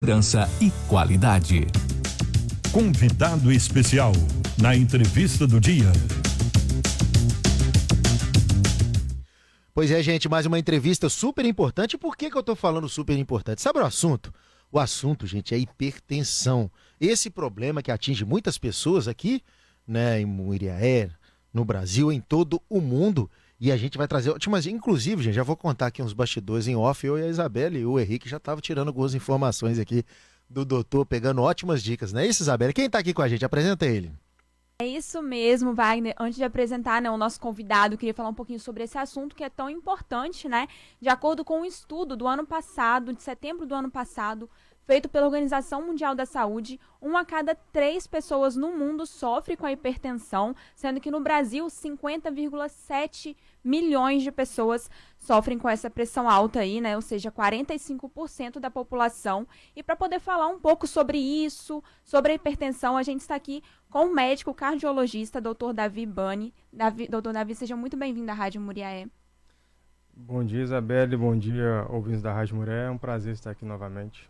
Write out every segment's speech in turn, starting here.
Segurança e qualidade. Convidado especial na entrevista do dia. Pois é, gente, mais uma entrevista super importante. Por que eu tô falando super importante? Sabe o assunto? O assunto, gente, é hipertensão. Esse problema que atinge muitas pessoas aqui, né, em Muriaé, no Brasil, em todo o mundo. E a gente vai trazer ótimas, inclusive, gente, já vou contar aqui uns bastidores em off. Eu e a Isabelle e o Henrique já estavam tirando algumas informações aqui do doutor, pegando ótimas dicas, não é isso, Isabelle? Quem tá aqui com a gente? Apresenta ele. É isso mesmo, Wagner. Antes de apresentar, né, o nosso convidado, eu queria falar um pouquinho sobre esse assunto que é tão importante, né? De acordo com um estudo do ano passado, de setembro do ano passado, feito pela Organização Mundial da Saúde, 1 a cada 3 pessoas no mundo sofre com a hipertensão, sendo que no Brasil, 50,7 milhões de pessoas sofrem com essa pressão alta aí, né? Ou seja, 45% da população. E para poder falar um pouco sobre isso, sobre a hipertensão, a gente está aqui com o médico cardiologista, Dr. Davi Bani. Dr. Davi, seja muito bem-vindo à Rádio Muriaé. Bom dia, Isabelle. Bom dia, ouvintes da Rádio Muriaé. É um prazer estar aqui novamente.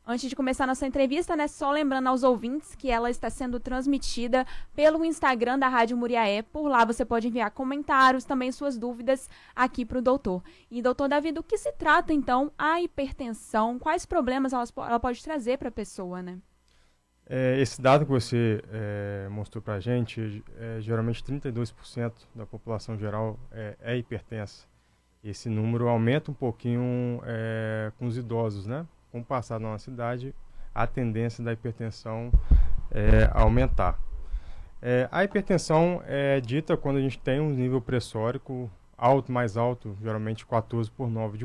Antes de começar a nossa entrevista, né, só lembrando aos ouvintes que ela está sendo transmitida pelo Instagram da Rádio Muriaé. Por lá você pode enviar comentários, também suas dúvidas aqui para o doutor. E, doutor Davi, do que se trata, então, a hipertensão? Quais problemas ela pode trazer para a pessoa, né? Esse dado que você mostrou para a gente, geralmente 32% da população geral é hipertensa. Esse número aumenta um pouquinho com os idosos, né? Com o passar da nossa idade, a tendência da hipertensão é aumentar. A hipertensão é dita quando a gente tem um nível pressórico alto, mais alto, geralmente 14/9,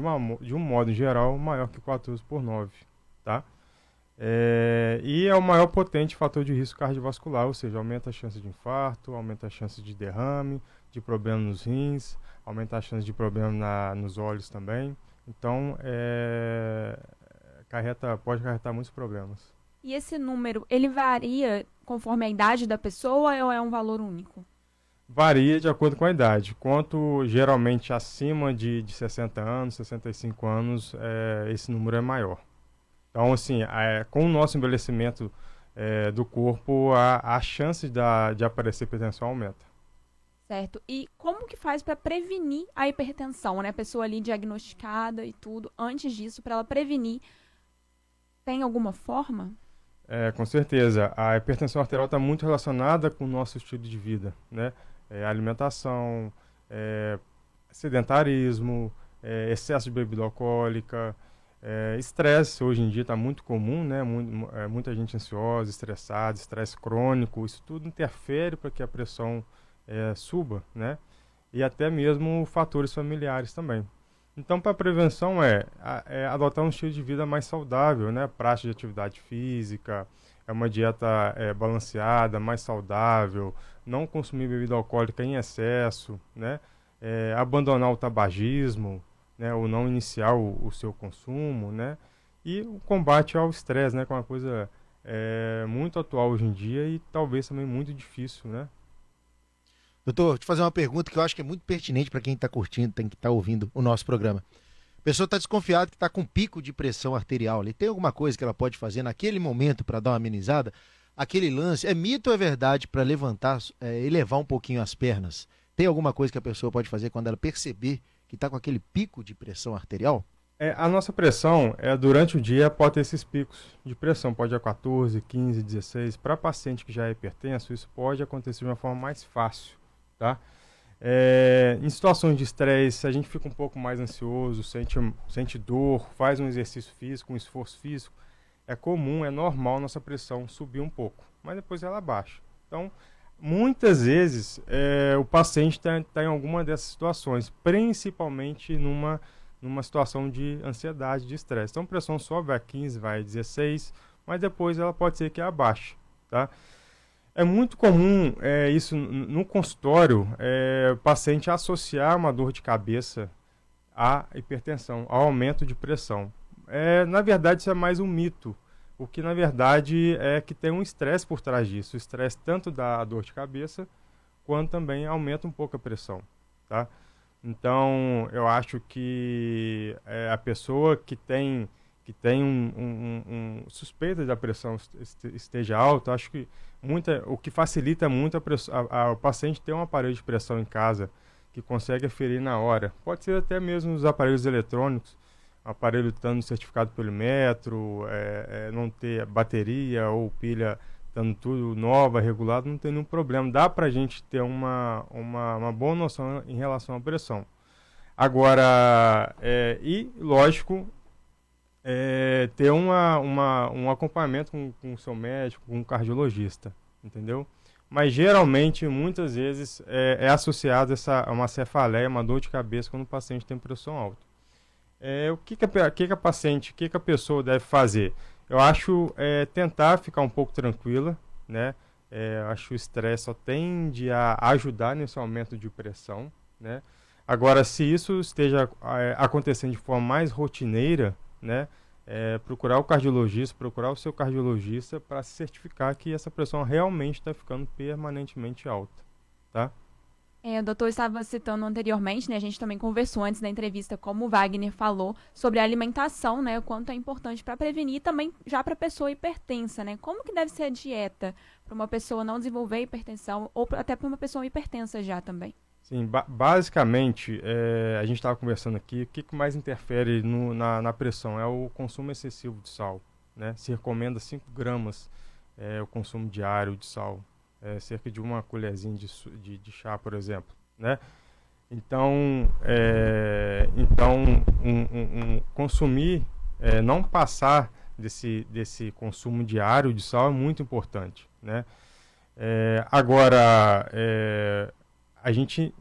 de um modo geral, maior que 14/9, tá? E é o maior potente fator de risco cardiovascular, ou seja, aumenta a chance de infarto, aumenta a chance de derrame, de problema nos rins, aumenta a chance de problema nos olhos também. Então, pode acarretar muitos problemas. E esse número, ele varia conforme a idade da pessoa ou é um valor único? Varia de acordo com a idade. Quanto geralmente acima de 60 anos, 65 anos, esse número é maior. Então, assim, com o nosso envelhecimento do corpo, a chance de aparecer hipertensão aumenta. Certo. E como que faz para prevenir a hipertensão, né? A pessoa ali diagnosticada e tudo, antes disso, para ela prevenir, tem alguma forma? Com certeza. A hipertensão arterial está muito relacionada com o nosso estilo de vida, né? Alimentação, sedentarismo, excesso de bebida alcoólica, estresse. Hoje em dia está muito comum, né? Muita gente ansiosa, estressada, estresse crônico. Isso tudo interfere para que a pressão suba, né? E até mesmo fatores familiares também. Então, para a prevenção adotar um estilo de vida mais saudável, né? Prática de atividade física, uma dieta balanceada, mais saudável, não consumir bebida alcoólica em excesso, né? Abandonar o tabagismo, né? Ou não iniciar o seu consumo, né? E o combate ao estresse, né? Que é uma coisa muito atual hoje em dia e talvez também muito difícil, né? Doutor, vou te fazer uma pergunta que eu acho que é muito pertinente para quem está curtindo, tem que estar ouvindo o nosso programa. A pessoa está desconfiada que está com pico de pressão arterial ali. Tem alguma coisa que ela pode fazer naquele momento para dar uma amenizada? Aquele lance, é mito ou é verdade para levantar, elevar um pouquinho as pernas? Tem alguma coisa que a pessoa pode fazer quando ela perceber que está com aquele pico de pressão arterial? A nossa pressão, durante o dia, pode ter esses picos de pressão. Pode ir a 14, 15, 16. Para paciente que já é hipertenso, isso pode acontecer de uma forma mais fácil. Tá? Em situações de estresse, a gente fica um pouco mais ansioso, sente dor, faz um exercício físico, um esforço físico, é comum, é normal nossa pressão subir um pouco, mas depois ela baixa. Então, muitas vezes, o paciente está em alguma dessas situações, principalmente numa situação de ansiedade, de estresse. Então, a pressão sobe, vai a 15, vai a 16, mas depois ela pode ser que abaixe, tá? É muito comum isso no consultório, o paciente associar uma dor de cabeça à hipertensão, ao aumento de pressão. Na verdade, isso é mais um mito. O que, na verdade, é que tem um estresse por trás disso. O estresse tanto da dor de cabeça, quanto também aumenta um pouco a pressão. Tá? Então, eu acho que a pessoa que que tem suspeita da pressão esteja alta, acho que o que facilita muito o paciente ter um aparelho de pressão em casa que consegue aferir na hora. Pode ser até mesmo os aparelhos eletrônicos, o aparelho estando certificado pelo metro, não ter bateria ou pilha estando tudo nova, regulado, não tem nenhum problema. Dá para a gente ter uma boa noção em relação à pressão. Agora, lógico, ter um acompanhamento com o seu médico, com o cardiologista, entendeu? Mas geralmente, muitas vezes, é associado a uma cefaleia, uma dor de cabeça quando o paciente tem pressão alta. O que a pessoa deve fazer? Eu acho tentar ficar um pouco tranquila, né? Acho que o estresse só tende a ajudar nesse aumento de pressão, né? Agora, se isso esteja acontecendo de forma mais rotineira, né? Procurar o seu cardiologista para se certificar que essa pressão realmente está ficando permanentemente alta, tá? O doutor estava citando anteriormente, né? A gente também conversou antes da entrevista, como o Wagner falou, sobre a alimentação, né? O quanto é importante para prevenir também já para a pessoa hipertensa, né? Como que deve ser a dieta para uma pessoa não desenvolver hipertensão ou até para uma pessoa hipertensa já também? Sim, basicamente, a gente estava conversando aqui, o que mais interfere na pressão é o consumo excessivo de sal, né? Se recomenda 5 gramas o consumo diário de sal. Cerca de uma colherzinha de chá, por exemplo, né? Então, consumir, não passar desse consumo diário de sal é muito importante, né? Agora, a gente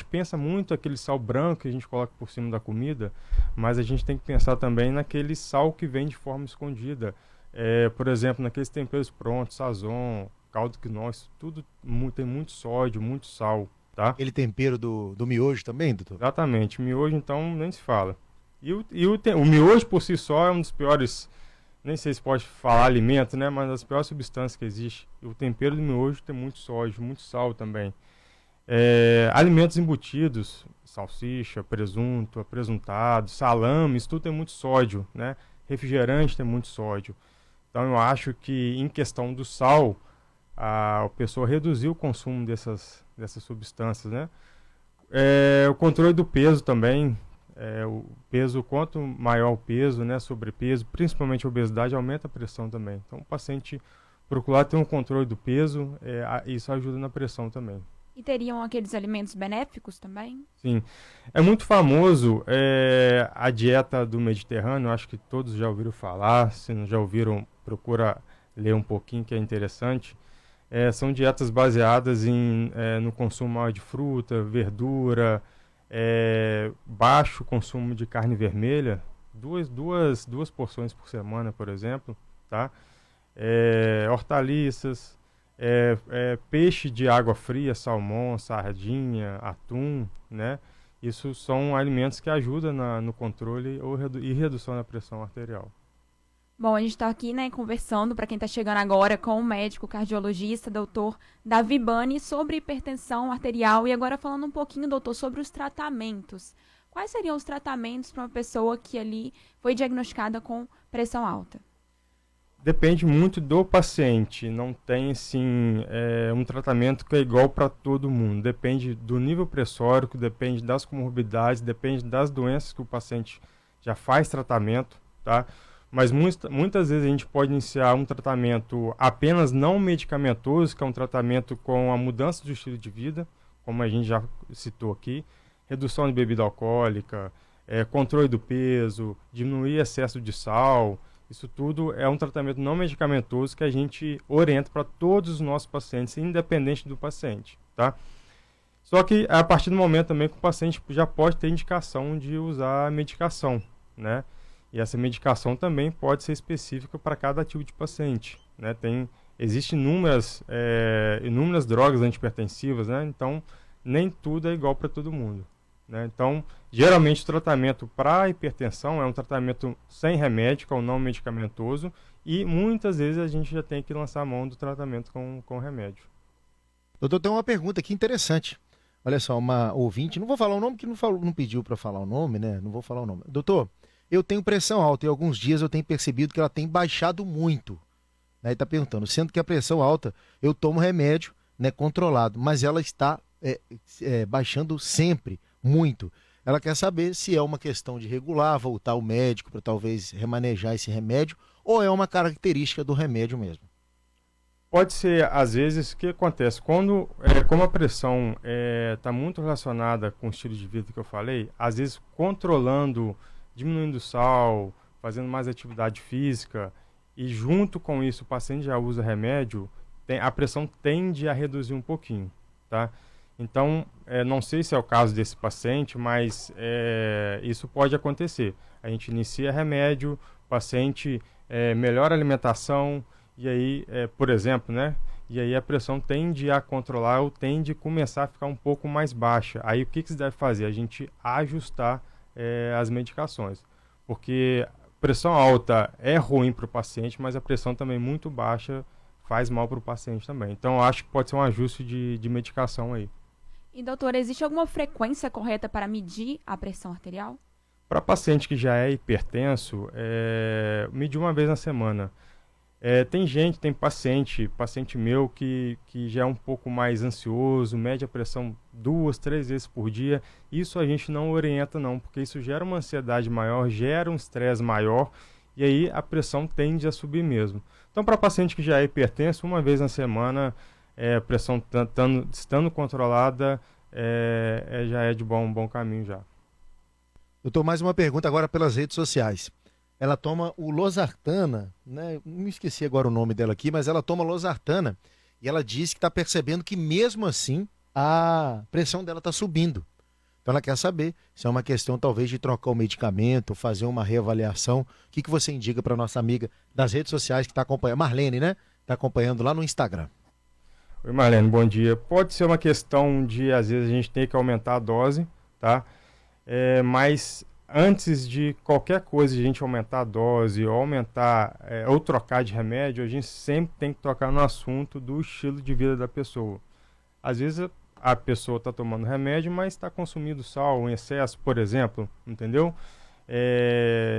pensa muito aquele sal branco que a gente coloca por cima da comida, mas a gente tem que pensar também naquele sal que vem de forma escondida. Por exemplo, naqueles temperos prontos, sazon, caldo quinoa, tudo tem muito sódio, muito sal, tá? Aquele tempero do miojo também, doutor? Exatamente. Miojo, então, nem se fala. O miojo, por si só, é um dos piores, nem sei se pode falar alimento, né? Mas das piores substâncias que existe. E o tempero do miojo tem muito sódio, muito sal também. Alimentos embutidos, salsicha, presunto, apresuntado, salame, isso tudo tem muito sódio, né? Refrigerante tem muito sódio. Então, eu acho que, em questão do sal, a pessoa reduzir o consumo dessas substâncias, né? O controle do peso também, o peso, quanto maior o peso, né, sobrepeso, principalmente a obesidade, aumenta a pressão também. Então, o paciente procurar ter um controle do peso, isso ajuda na pressão também. E teriam aqueles alimentos benéficos também? Sim. É muito famoso a dieta do Mediterrâneo, acho que todos já ouviram falar, se não já ouviram, procura ler um pouquinho, que é interessante. São dietas baseadas no consumo maior de fruta, verdura, baixo consumo de carne vermelha, duas porções por semana, por exemplo, tá? Hortaliças, peixe de água fria, salmão, sardinha, atum, né? Isso são alimentos que ajudam no controle e redução da pressão arterial. Bom, a gente está aqui, né, conversando, para quem está chegando agora, com o médico cardiologista, doutor Davi Bani, sobre hipertensão arterial. E agora falando um pouquinho, doutor, sobre os tratamentos. Quais seriam os tratamentos para uma pessoa que ali foi diagnosticada com pressão alta? Depende muito do paciente. Não tem, assim, um tratamento que é igual para todo mundo. Depende do nível pressórico, depende das comorbidades, depende das doenças que o paciente já faz tratamento, tá? Mas muitas vezes a gente pode iniciar um tratamento apenas não medicamentoso, que é um tratamento com a mudança do estilo de vida, como a gente já citou aqui, redução de bebida alcoólica, controle do peso, diminuir excesso de sal. Isso tudo é um tratamento não medicamentoso que a gente orienta para todos os nossos pacientes, independente do paciente, tá? Só que a partir do momento também que o paciente já pode ter indicação de usar a medicação, né? E essa medicação também pode ser específica para cada tipo de paciente, né? Existem inúmeras drogas antihipertensivas, né? Então, nem tudo é igual para todo mundo, né? Então, geralmente o tratamento para hipertensão é um tratamento sem remédio, ou não medicamentoso, e muitas vezes a gente já tem que lançar a mão do tratamento com remédio. Doutor, tem uma pergunta aqui interessante. Olha só, uma ouvinte, não vou falar o nome, que não pediu para falar o nome, né? Não vou falar o nome. Doutor, eu tenho pressão alta e alguns dias eu tenho percebido que ela tem baixado muito. Aí está perguntando, sendo que a pressão alta, eu tomo remédio, né, controlado, mas ela está baixando sempre, muito. Ela quer saber se é uma questão de regular, voltar ao médico para talvez remanejar esse remédio, ou é uma característica do remédio mesmo. Pode ser, às vezes, o que acontece? Como a pressão está muito relacionada com o estilo de vida que eu falei, às vezes controlando, diminuindo o sal, fazendo mais atividade física, e junto com isso o paciente já usa remédio, a pressão tende a reduzir um pouquinho, tá? Então, não sei se é o caso desse paciente, mas isso pode acontecer. A gente inicia remédio, o paciente melhora a alimentação, e aí, por exemplo, né? E aí a pressão tende a controlar ou tende a começar a ficar um pouco mais baixa. Aí o que se deve fazer? A gente ajustar as medicações. Porque pressão alta é ruim para o paciente, mas a pressão também muito baixa faz mal para o paciente também. Então, eu acho que pode ser um ajuste de medicação aí. E, doutor, existe alguma frequência correta para medir a pressão arterial? Para paciente que já é hipertenso, medir uma vez na semana. Tem paciente meu que já é um pouco mais ansioso, mede a pressão 2, 3 vezes por dia. Isso a gente não orienta não, porque isso gera uma ansiedade maior, gera um estresse maior, e aí a pressão tende a subir mesmo. Então, para paciente que já é hipertenso, uma vez na semana, a pressão estando controlada, já é de bom caminho já. Doutor, mais uma pergunta agora pelas redes sociais. Ela toma o losartana, né? Não esqueci agora o nome dela aqui, mas ela toma losartana e ela diz que está percebendo que mesmo assim a pressão dela está subindo. Então ela quer saber se é uma questão talvez de trocar o medicamento, fazer uma reavaliação. O que você indica para nossa amiga das redes sociais que está acompanhando, Marlene, né? Está acompanhando lá no Instagram. Oi, Marlene, bom dia. Pode ser uma questão de, às vezes, a gente ter que aumentar a dose, tá? Mas antes de qualquer coisa, de a gente aumentar a dose ou ou trocar de remédio, a gente sempre tem que tocar no assunto do estilo de vida da pessoa. Às vezes a pessoa está tomando remédio, mas está consumindo sal em excesso, por exemplo, entendeu?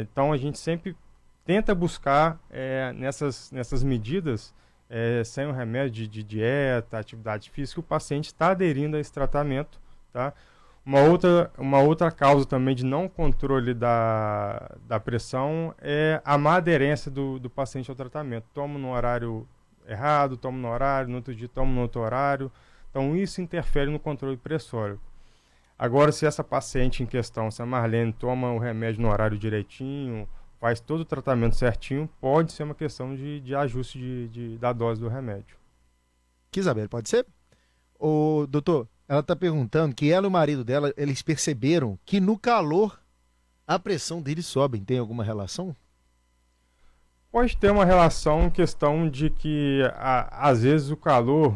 Então a gente sempre tenta buscar nessas medidas, sem o remédio de dieta, atividade física, o paciente está aderindo a esse tratamento, tá? Uma outra causa também de não controle da pressão é a má aderência do paciente ao tratamento. Toma no horário errado, toma no horário, no outro dia toma no outro horário. Então isso interfere no controle pressório. Agora, se essa paciente em questão, se a Marlene toma o remédio no horário direitinho, faz todo o tratamento certinho, pode ser uma questão de ajuste da dose do remédio. Isabel, pode ser? Ô, doutor, ela está perguntando que ela e o marido dela, eles perceberam que no calor a pressão deles sobe. Tem alguma relação? Pode ter uma relação, questão de que às vezes o calor,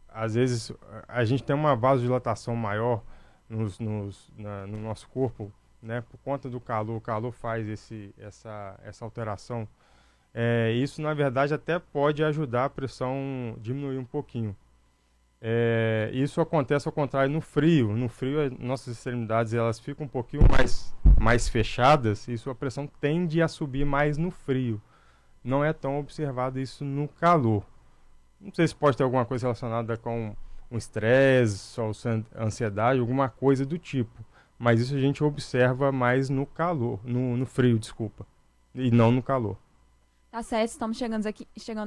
às vezes a gente tem uma vasodilatação maior no nosso corpo, né? Por conta do calor, o calor faz essa alteração. Isso, na verdade, até pode ajudar a pressão a diminuir um pouquinho. Isso acontece ao contrário no frio. No frio, nossas extremidades elas ficam um pouquinho mais fechadas, e sua pressão tende a subir mais no frio. Não é tão observado isso no calor. Não sei se pode ter alguma coisa relacionada com um estresse, ou ansiedade, alguma coisa do tipo. Mas isso a gente observa mais no calor, no frio, desculpa, e não no calor. Tá certo, estamos chegando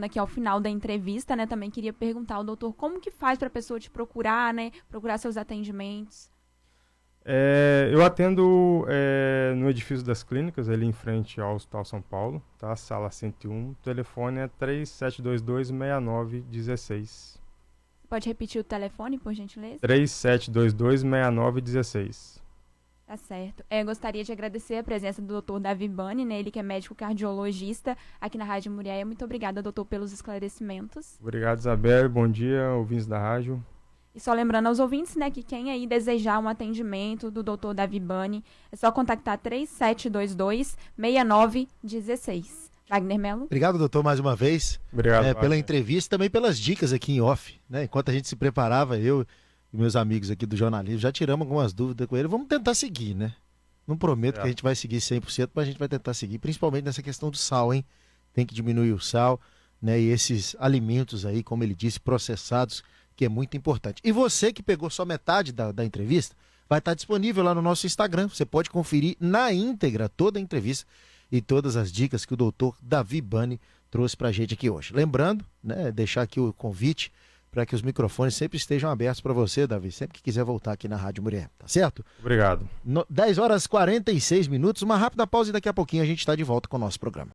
aqui ao final da entrevista, né? Também queria perguntar ao doutor como que faz para a pessoa te procurar, né? Procurar seus atendimentos. Eu atendo no edifício das clínicas, ali em frente ao Hospital São Paulo, tá? Sala 101, o telefone é 3722-6916. Pode repetir o telefone, por gentileza? 3722-6916. Tá certo. Gostaria de agradecer a presença do Dr. Davi Bani, né? Ele que é médico cardiologista aqui na Rádio Muriaé. Muito obrigada, doutor, pelos esclarecimentos. Obrigado, Isabel. Bom dia, ouvintes da rádio. E só lembrando aos ouvintes, né, que quem aí desejar um atendimento do Dr. Davi Bani, é só contactar 3722-6916. Wagner Melo. Obrigado, doutor, mais uma vez. Obrigado, pela entrevista, também pelas dicas aqui em off, né? Enquanto a gente se preparava, eu e meus amigos aqui do jornalismo, já tiramos algumas dúvidas com ele. Vamos tentar seguir, né? Não prometo que a gente vai seguir 100%, mas a gente vai tentar seguir, principalmente nessa questão do sal, hein? Tem que diminuir o sal, né? E esses alimentos aí, como ele disse, processados, que é muito importante. E você que pegou só metade da entrevista, vai estar disponível lá no nosso Instagram. Você pode conferir na íntegra toda a entrevista e todas as dicas que o doutor Davi Bani trouxe pra gente aqui hoje. Lembrando, né, deixar aqui o convite para que os microfones sempre estejam abertos para você, Davi, sempre que quiser voltar aqui na Rádio Muriel, tá certo? Obrigado. 10 horas 46 minutos, uma rápida pausa e daqui a pouquinho a gente está de volta com o nosso programa.